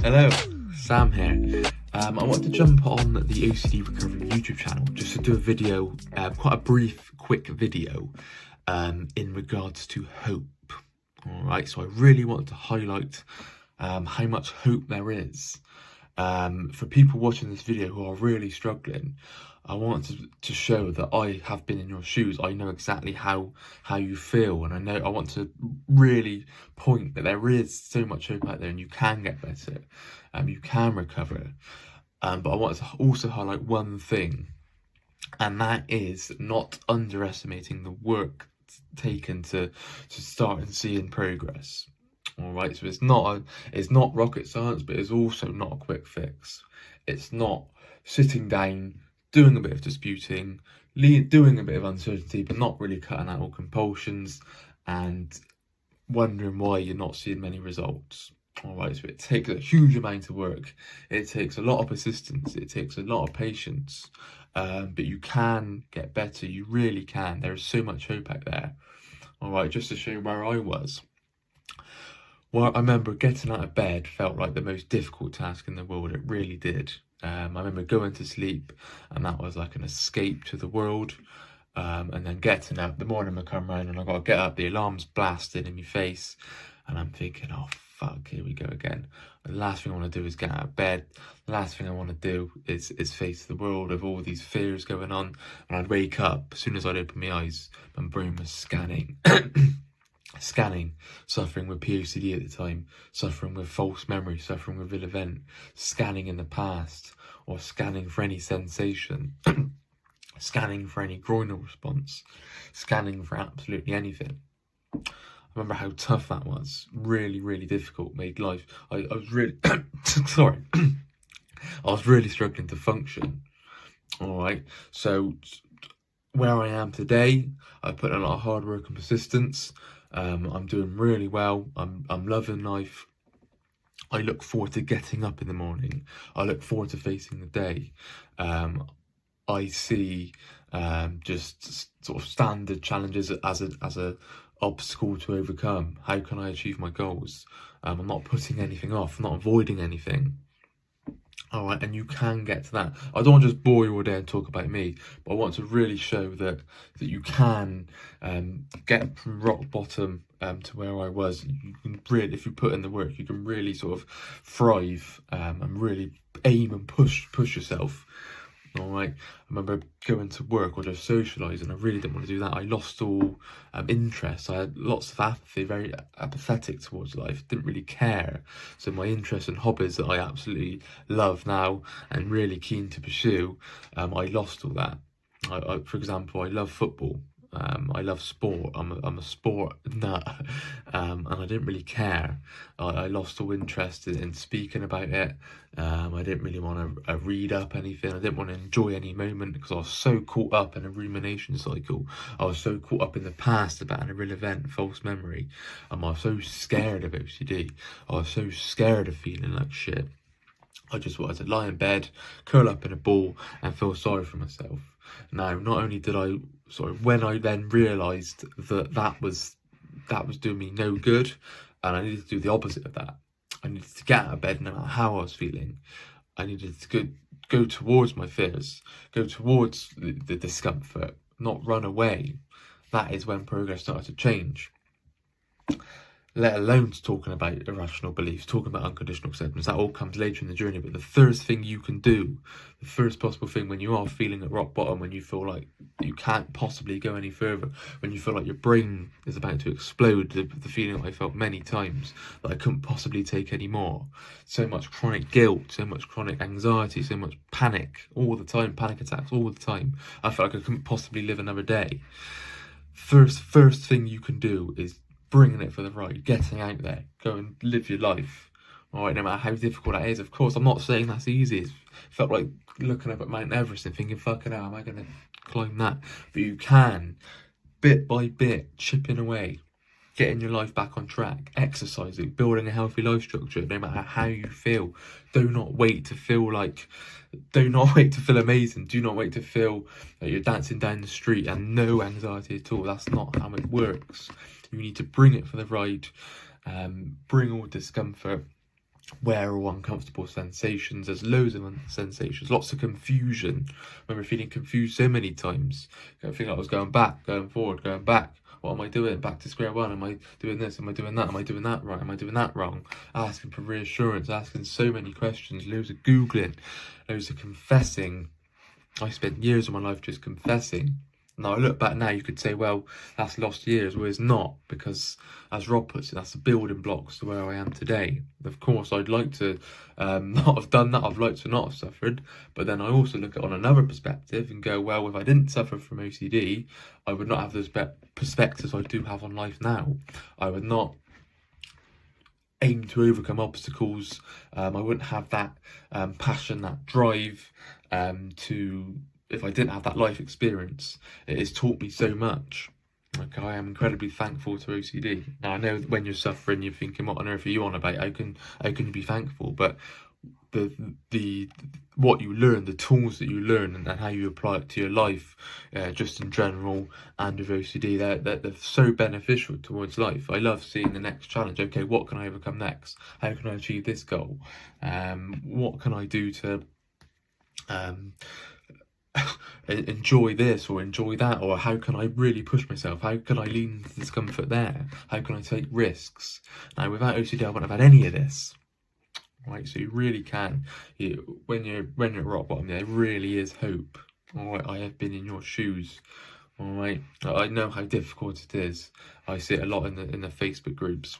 Hello, Sam here. I want to jump on the OCD Recovery YouTube channel just to do a video, quite a brief, quick video in regards to hope. Alright, so I really want to highlight how much hope there is. For people watching this video who are really struggling, I want to show that I have been in your shoes. I know exactly how you feel, and I want to really point that there is so much hope out there, and you can get better, you can recover. But I want to also highlight one thing, and that is not underestimating the work taken to start and see in progress. All right, so it's not rocket science, but it's also not a quick fix. It's not sitting down, doing a bit of disputing, doing a bit of uncertainty, but not really cutting out all compulsions and wondering why you're not seeing many results. All right, so it takes a huge amount of work. It takes a lot of persistence. It takes a lot of patience, but you can get better. You really can. There is so much hope out there. All right, just to show you where I was. Well, I remember getting out of bed felt like the most difficult task in the world. It really did. I remember going to sleep, and that was like an escape to the world. And then getting up, the morning would come round, and I got to get up, the alarm's blasting in my face, and I'm thinking, oh fuck, here we go again. The last thing I want to do is get out of bed. The last thing I want to do is face the world of all these fears going on. And I'd wake up, as soon as I'd open my eyes, my brain was scanning. Suffering with POCD at the time, suffering with false memory, suffering with ill event, scanning in the past, or scanning for any sensation, scanning for any groinal response, scanning for absolutely anything. I remember how tough that was. Really, really difficult. Made life. I was really sorry. I was really struggling to function. All right. So where I am today, I put in a lot of hard work and persistence. I'm doing really well. I'm loving life. I look forward to getting up in the morning. I look forward to facing the day. I see just sort of standard challenges as a obstacle to overcome. How can I achieve my goals? I'm not putting anything off. I'm not avoiding anything. All right, and you can get to that. I don't want to just bore you all day and talk about me, but I want to really show that you can get from rock bottom to where I was. You can really, if you put in the work, you can really sort of thrive and really aim and push yourself. All right, I remember going to work or just socialising. I really didn't want to do that. I lost all interest. I had lots of apathy, very apathetic towards life, didn't really care. So my interests and hobbies that I absolutely love now and really keen to pursue, I lost all that. For example, I love football. I love sport. I'm a sport nut, and I didn't really care. I lost all interest in speaking about it. I didn't really want to read up anything. I didn't want to enjoy any moment because I was so caught up in a rumination cycle. I was so caught up in the past about an real event, false memory. I was so scared of OCD. I was so scared of feeling like shit. I just wanted to lie in bed, curl up in a ball, and feel sorry for myself. Now, not only did I when I then realised that was doing me no good, and I needed to do the opposite of that. I needed to get out of bed no matter how I was feeling. I needed to go towards my fears, go towards the discomfort, not run away. That is when progress started to change. Let alone talking about irrational beliefs, talking about unconditional acceptance. That all comes later in the journey. But the first thing you can do, the first possible thing when you are feeling at rock bottom, when you feel like you can't possibly go any further, when you feel like your brain is about to explode, the feeling I felt many times, that I couldn't possibly take any more. So much chronic guilt, so much chronic anxiety, so much panic all the time, panic attacks all the time. I felt like I couldn't possibly live another day. First thing you can do is bringing it for the ride, getting out there, go and live your life. All right, no matter how difficult that is. Of course, I'm not saying that's easy. It felt like looking up at Mount Everest and thinking, fucking hell, am I going to climb that? But you can, bit by bit, chipping away, getting your life back on track, exercising, building a healthy life structure, no matter how you feel. Do not wait to feel amazing. Do not wait to feel like you're dancing down the street and no anxiety at all. That's not how it works. You need to bring it for the ride, bring all discomfort, where are all uncomfortable sensations? There's loads of sensations, lots of confusion. I remember feeling confused so many times. I feel like I was going back, going forward, going back. What am I doing? Back to square one. Am I doing this? Am I doing that? Am I doing that right? Am I doing that wrong? Asking for reassurance, asking so many questions, loads of Googling, loads of confessing. I spent years of my life just confessing. Now I look back now, you could say, well, that's lost years. Well, it's not, because as Rob puts it, that's the building blocks to where I am today. Of course, I'd like to not have done that. I'd like to not have suffered. But then I also look at it on another perspective and go, well, if I didn't suffer from OCD, I would not have those perspectives I do have on life now. I would not aim to overcome obstacles. I wouldn't have that passion, that drive if I didn't have that life experience. It has taught me so much. Like, I am incredibly thankful to OCD. Now I know when you're suffering, you're thinking, what on earth are you on about? How can you be thankful? But the what you learn, the tools that you learn, and how you apply it to your life, just in general, and with OCD, they're so beneficial towards life. I love seeing the next challenge. Okay, what can I overcome next? How can I achieve this goal? What can I do to enjoy this or enjoy that? Or how can I really push myself? How can I lean into discomfort there? How can I take risks? Now, without OCD, I wouldn't have had any of this. Right, so you really can. When you're at rock bottom, there really is hope. All right, I have been in your shoes. All right, I know how difficult it is. I see it a lot in the Facebook groups.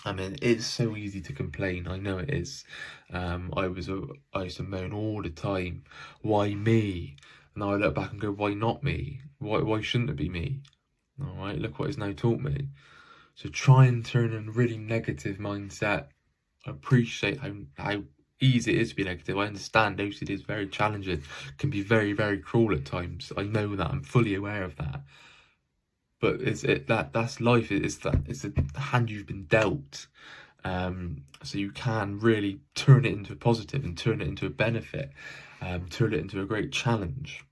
I mean, it's so easy to complain. I know it is. I used to moan all the time. Why me? And now I look back and go, why not me? Why shouldn't it be me? All right, look what it's now taught me. So try and turn a really negative mindset. I appreciate how easy it is to be negative. I understand OCD is very challenging, can be very, very cruel at times. I know that. I'm fully aware of that. But that's life. It's the hand you've been dealt. So you can really turn it into a positive and turn it into a benefit, turn it into a great challenge.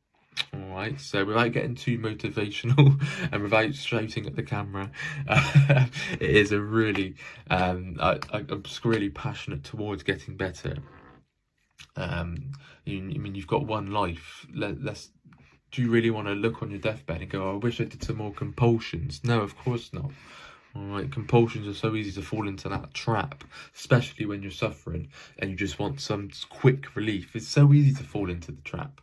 All right, so without getting too motivational and without shouting at the camera, it is a really, I'm just really passionate towards getting better. I mean, you've got one life. Do you really want to look on your deathbed and go, I wish I did some more compulsions? No, of course not. All right, compulsions are so easy to fall into that trap, especially when you're suffering and you just want some quick relief. It's so easy to fall into the trap.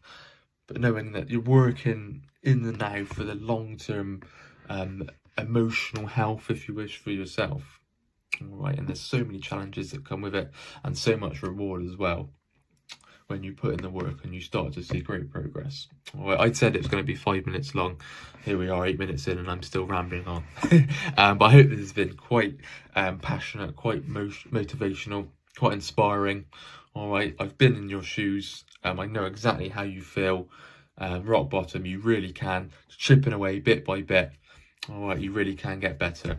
But knowing that you're working in the now for the long-term emotional health, if you wish, for yourself. All right, and there's so many challenges that come with it, and so much reward as well when you put in the work and you start to see great progress. All right, I'd said it was going to be 5 minutes long. Here we are, 8 minutes in, and I'm still rambling on. But I hope this has been quite passionate, quite motivational, quite inspiring. All right, I've been in your shoes. I know exactly how you feel. Rock bottom, you really can. Chipping away bit by bit. All right, you really can get better.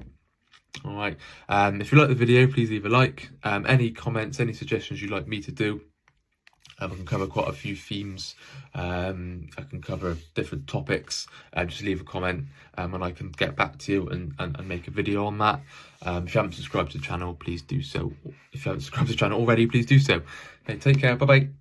All right, if you like the video, please leave a like. Any comments, any suggestions you'd like me to do. I can cover quite a few themes. I can cover different topics. Just leave a comment and I can get back to you and make a video on that. If you haven't subscribed to the channel, please do so. If you haven't subscribed to the channel already, please do so. Okay, take care. Bye-bye.